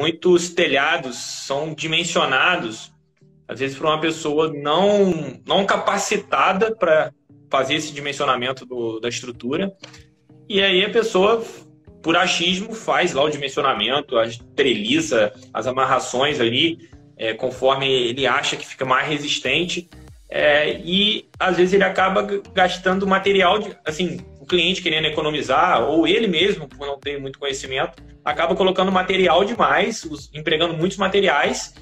muitos telhados são dimensionados, às vezes, por uma pessoa não capacitada para fazer esse dimensionamento da estrutura. E aí a pessoa, por achismo, faz lá o dimensionamento, treliça as amarrações ali, conforme ele acha que fica mais resistente. E às vezes ele acaba gastando material, assim, o cliente querendo economizar, ou ele mesmo, por não ter muito conhecimento, acaba colocando material demais, empregando muitos materiais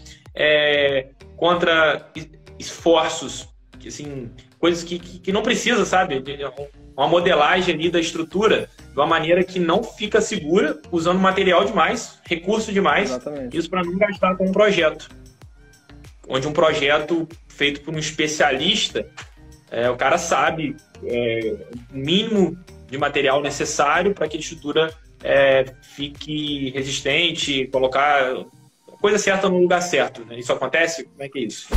contra esforços, assim, coisas que não precisa, sabe? Uma modelagem ali da estrutura de uma maneira que não fica segura, usando material demais, recurso demais. Exatamente. Isso para não gastar com um projeto. Onde um projeto feito por um especialista, o cara sabe o mínimo de material necessário para que a estrutura fique resistente, colocar a coisa certa no lugar certo, né? Isso acontece? Como é que é isso?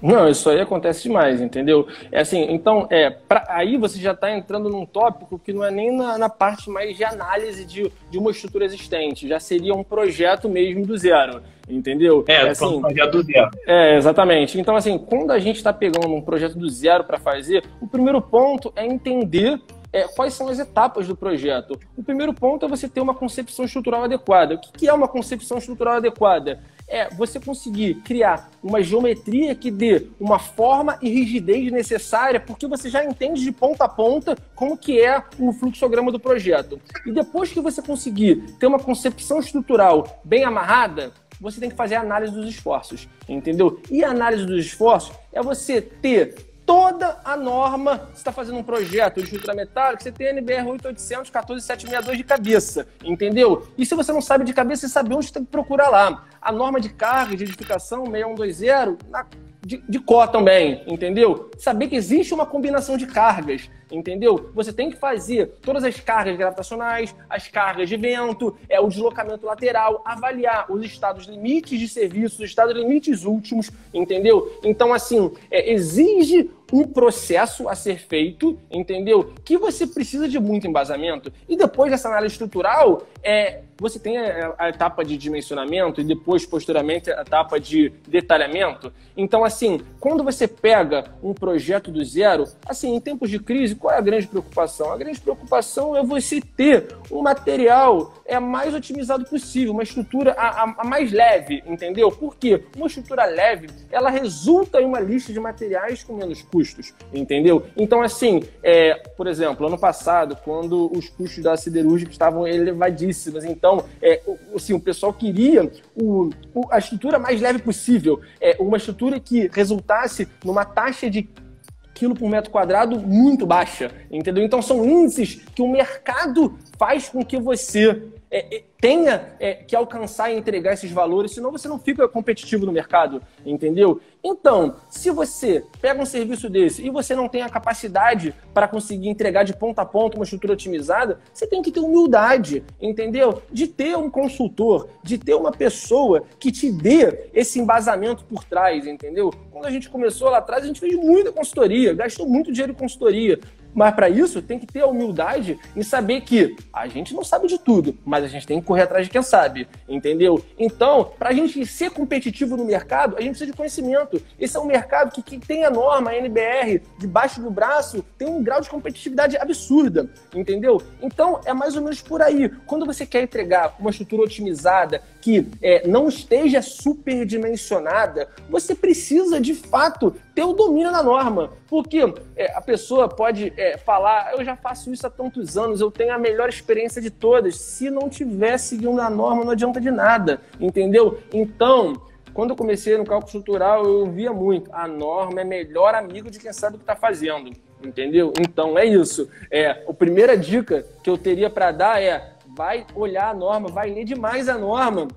Não, isso aí acontece demais, entendeu? Assim, então, aí você já está entrando num tópico que não é nem na parte mais de análise de uma estrutura existente, já seria um projeto mesmo do zero, entendeu? Assim, um projeto do zero. Exatamente. Então, assim, quando a gente está pegando um projeto do zero para fazer, o primeiro ponto é entender quais são as etapas do projeto. O primeiro ponto é você ter uma concepção estrutural adequada. O que é uma concepção estrutural adequada? É você conseguir criar uma geometria que dê uma forma e rigidez necessária, porque você já entende de ponta a ponta como que é o fluxograma do projeto. E depois que você conseguir ter uma concepção estrutural bem amarrada, você tem que fazer a análise dos esforços, entendeu? E a análise dos esforços é você ter toda a norma. Você está fazendo um projeto de estrutura metálica, você tem NBR 8800, 14762 de cabeça, entendeu? E se você não sabe de cabeça, você sabe onde você tem que procurar lá. A norma de carga de edificação 6120 de Có também, entendeu? Saber que existe uma combinação de cargas, entendeu? Você tem que fazer todas as cargas gravitacionais, as cargas de vento, o deslocamento lateral, avaliar os estados limites de serviço, os estados limites últimos, entendeu? Então, assim, exige um processo a ser feito, entendeu? Que você precisa de muito embasamento. E depois dessa análise estrutural, você tem a etapa de dimensionamento e depois, posteriormente, a etapa de detalhamento. Então, assim, quando você pega um projeto do zero, assim, em tempos de crise, qual é a grande preocupação? A grande preocupação é você ter um material mais otimizado possível, uma estrutura a mais leve, entendeu? Por quê? Uma estrutura leve, ela resulta em uma lista de materiais com menos custos, entendeu? Então, assim, por exemplo, ano passado, quando os custos da siderúrgica estavam elevadíssimos, então, assim, o pessoal queria a estrutura mais leve possível, uma estrutura que resultasse numa taxa de quilo por metro quadrado muito baixa, entendeu? Então, são índices que o mercado faz com que você tenha que alcançar e entregar esses valores, senão você não fica competitivo no mercado, entendeu? Então, se você pega um serviço desse e você não tem a capacidade para conseguir entregar de ponta a ponta uma estrutura otimizada, você tem que ter humildade, entendeu? De ter um consultor, de ter uma pessoa que te dê esse embasamento por trás, entendeu? Quando a gente começou lá atrás, a gente fez muita consultoria, gastou muito dinheiro em consultoria. Mas para isso tem que ter a humildade em saber que a gente não sabe de tudo, mas a gente tem que correr atrás de quem sabe, entendeu? Então, para a gente ser competitivo no mercado, a gente precisa de conhecimento. Esse é um mercado que tem a norma, a NBR, debaixo do braço, tem um grau de competitividade absurda, entendeu? Então, é mais ou menos por aí. Quando você quer entregar uma estrutura otimizada que não esteja superdimensionada, você precisa, de fato, ter o domínio da norma. Porque a pessoa pode falar, eu já faço isso há tantos anos, eu tenho a melhor experiência de todas. Se não tiver seguindo a norma, não adianta de nada, entendeu? Então, quando eu comecei no cálculo estrutural, eu via muito, a norma é melhor amigo de quem sabe o que está fazendo, entendeu? Então, é isso. A primeira dica que eu teria para dar vai olhar a norma, vai ler demais a norma,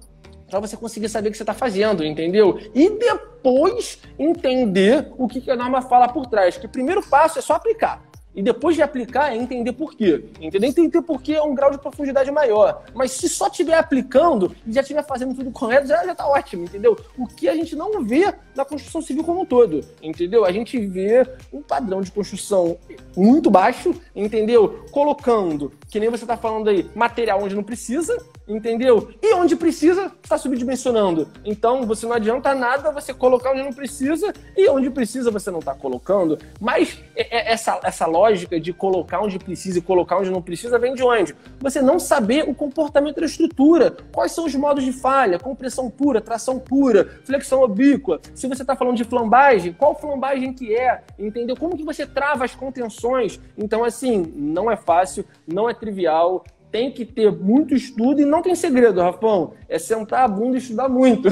para você conseguir saber o que você está fazendo, entendeu? E depois entender o que a norma fala por trás. Que o primeiro passo é só aplicar. E depois de aplicar, é entender por quê. Entender por quê é um grau de profundidade maior. Mas se só estiver aplicando e já estiver fazendo tudo correto, já tá ótimo, entendeu? O que a gente não vê na construção civil como um todo, entendeu? A gente vê um padrão de construção muito baixo, entendeu? Colocando, que nem você tá falando aí, material onde não precisa, entendeu? E onde precisa, está subdimensionando. Então, você não adianta nada você colocar onde não precisa e onde precisa você não está colocando. Mas essa lógica de colocar onde precisa e colocar onde não precisa vem de onde? Você não saber o comportamento da estrutura. Quais são os modos de falha? Compressão pura, tração pura, flexão obíqua. Se você está falando de flambagem, qual flambagem que é? Entendeu? Como que você trava as contenções? Então, assim, não é fácil, não é trivial. Tem que ter muito estudo e não tem segredo, Rafão. É sentar a bunda e estudar muito.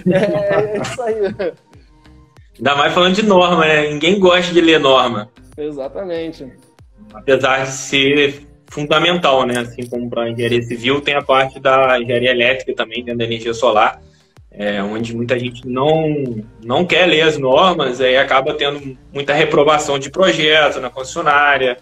É isso aí. Ainda mais falando de norma, né? Ninguém gosta de ler norma. Exatamente. Apesar de ser fundamental, né? Assim como para a engenharia civil, tem a parte da engenharia elétrica também, dentro da energia solar, onde muita gente não quer ler as normas, aí acaba tendo muita reprovação de projeto na concessionária.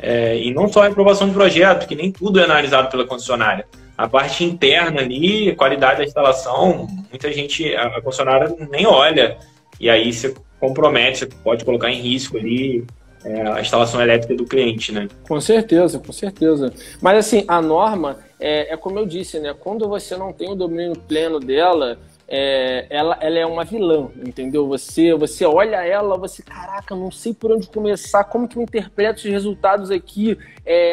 E não só a reprovação de projeto, que nem tudo é analisado pela concessionária. A parte interna ali, a qualidade da instalação, muita gente, a concessionária nem olha. E aí você compromete, você pode colocar em risco ali a instalação elétrica do cliente, né? Com certeza, com certeza. Mas assim, a norma, como eu disse, né? Quando você não tem o domínio pleno dela, ela é uma vilã, entendeu? Você olha ela, caraca, não sei por onde começar, como que eu interpreto os resultados aqui?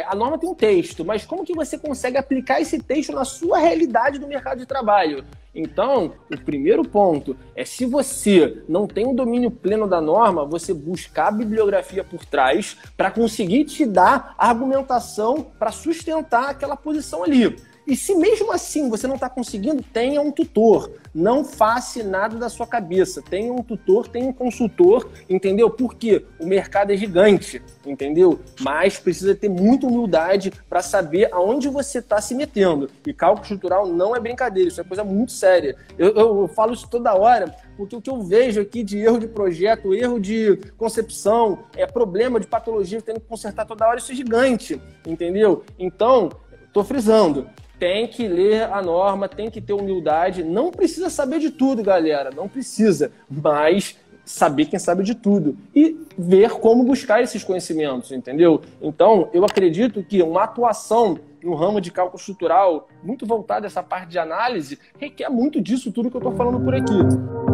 A norma tem um texto, mas como que você consegue aplicar esse texto na sua realidade do mercado de trabalho? Então, o primeiro ponto é, se você não tem o domínio pleno da norma, você buscar a bibliografia por trás para conseguir te dar a argumentação para sustentar aquela posição ali. E se mesmo assim você não está conseguindo, tenha um tutor. Não faça nada da sua cabeça. Tenha um tutor, tenha um consultor, entendeu? Porque o mercado é gigante, entendeu? Mas precisa ter muita humildade para saber aonde você está se metendo. E cálculo estrutural não é brincadeira, isso é coisa muito séria. Eu falo isso toda hora, porque o que eu vejo aqui de erro de projeto, erro de concepção, problema de patologia, tendo que consertar toda hora, isso é gigante, entendeu? Então, estou frisando. Tem que ler a norma, tem que ter humildade. Não precisa saber de tudo, galera. Não precisa. Mas saber quem sabe de tudo. E ver como buscar esses conhecimentos, entendeu? Então, eu acredito que uma atuação no ramo de cálculo estrutural, muito voltada a essa parte de análise, requer muito disso tudo que eu estou falando por aqui.